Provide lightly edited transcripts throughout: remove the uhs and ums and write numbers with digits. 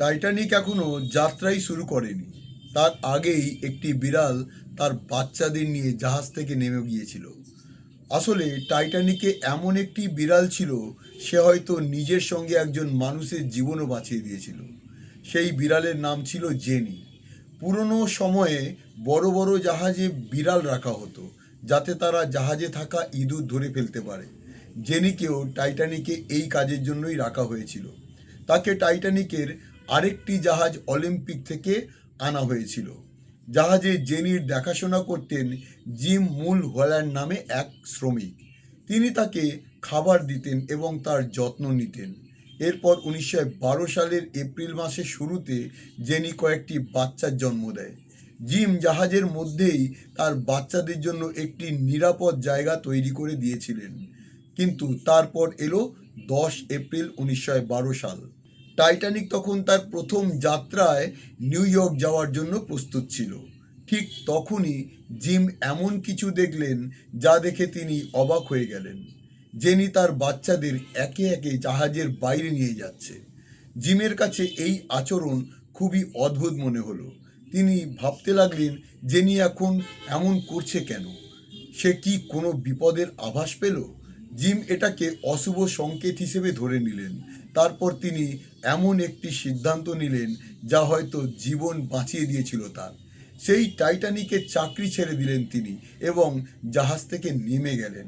Titanic এখনও যাত্রাই শুরু করেনি, তার আগেই একটি বিড়াল তার বাচ্চাদের নিয়ে জাহাজ থেকে নেমে গিয়েছিল। আসলে টাইটানিকে এমন একটি বিড়াল ছিল, সে হয়তো নিজের সঙ্গে একজন মানুষের জীবনও বাঁচিয়ে দিয়েছিল। সেই বিড়ালের নাম ছিল জেনি। পুরনো সময়ে বড় বড় জাহাজে বিড়াল রাখা হতো, যাতে তারা জাহাজে থাকা ইঁদুর ধরে ফেলতে পারে। জেনিকেও টাইটানিকে এই কাজের জন্যই রাখা হয়েছিল। তাকে টাইটানিকের আরেকটি জাহাজ অলিম্পিক থেকে আনা হয়েছিল। জাহাজে জেনির দেখাশোনা করতেন জিম মুল হল্যান্ড নামে এক শ্রমিক। তিনি তাকে খাবার দিতেন এবং তার যত্ন নিতেন। এরপর 1912 সালের এপ্রিল মাসের শুরুতে জেনি কয়েকটি বাচ্চার জন্ম দেয়। জিম জাহাজের মধ্যেই তার বাচ্চাদের জন্য একটি নিরাপদ জায়গা তৈরি করে দিয়েছিলেন। কিন্তু তারপর এলো 10 এপ্রিল 1912 সাল। টাইটানিক তখন তার প্রথম যাত্রায় নিউ ইয়র্ক যাওয়ার জন্য প্রস্তুত ছিল। ঠিক তখনই জিম এমন কিছু দেখলেন যা দেখে তিনি অবাক হয়ে গেলেন। জেনি তার বাচ্চাদের একে একে জাহাজের বাইরে নিয়ে যাচ্ছে। জিমের কাছে এই আচরণ খুবই অদ্ভুত মনে হলো। তিনি ভাবতে লাগলেন, জেনি এখন এমন করছে কেন? সে কি কোনো বিপদের আভাস পেল? জিম এটাকে অশুভ সংকেত হিসেবে ধরে নিলেন। তারপর তিনি এমন একটি সিদ্ধান্ত নিলেন যা হয়তো জীবন বাঁচিয়ে দিয়েছিল তার। সেই টাইটানিকের চাকরি ছেড়ে দিলেন তিনি এবং জাহাজ থেকে নেমে গেলেন।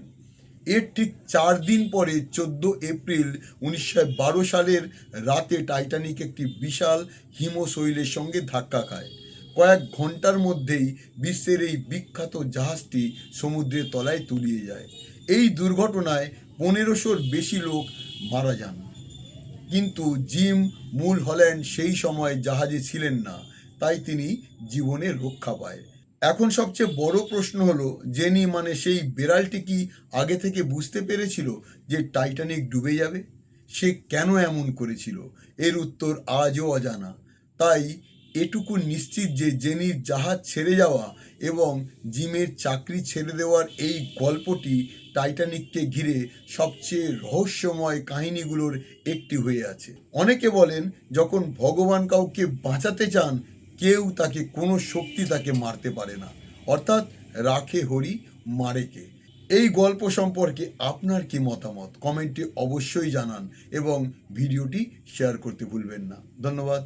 এর ঠিক 4 দিন পরে 14 এপ্রিল 1912 সালের রাতে টাইটানিক একটি বিশাল হিমশৈলের সঙ্গে ধাক্কা খায়। কয়েক ঘন্টার মধ্যেই বিশ্বের এই বিখ্যাত জাহাজটি সমুদ্রের তলায় তলিয়ে যায়। এই দুর্ঘটনায় 1500-র বেশি লোক মারা যান। কিন্তু জিম মুল হল্যান্ড সেই সময় জাহাজে ছিলেন না, তাই তিনি জীবনে রক্ষা পায়। এখন সবচেয়ে বড় প্রশ্ন হলো, জেনি মানে সেই বিড়ালটি কি আগে থেকে বুঝতে পেরেছিল যে টাইটানিক ডুবে যাবে? সে কেন এমন করেছিল? এর উত্তর আজও অজানা। তাই এটুকু নিশ্চিত যে জেনির জাহাজ ছেড়ে যাওয়া এবং জিমের চাকরি ছেড়ে দেওয়ার এই গল্পটি টাইটানিককে ঘিরে সবচেয়ে রহস্যময় কাহিনীগুলোর একটি হয়ে আছে। অনেকে বলেন, যখন ভগবান কাউকে বাঁচাতে চান, কেউ তাকে কোনো শক্তি তাকে মারতে পারে না। অর্থাৎ রাখে হরি মারে কে। এই গল্প সম্পর্কে আপনার কি মতামত কমেন্টে অবশ্যই জানান এবং ভিডিওটি শেয়ার করতে ভুলবেন না। ধন্যবাদ।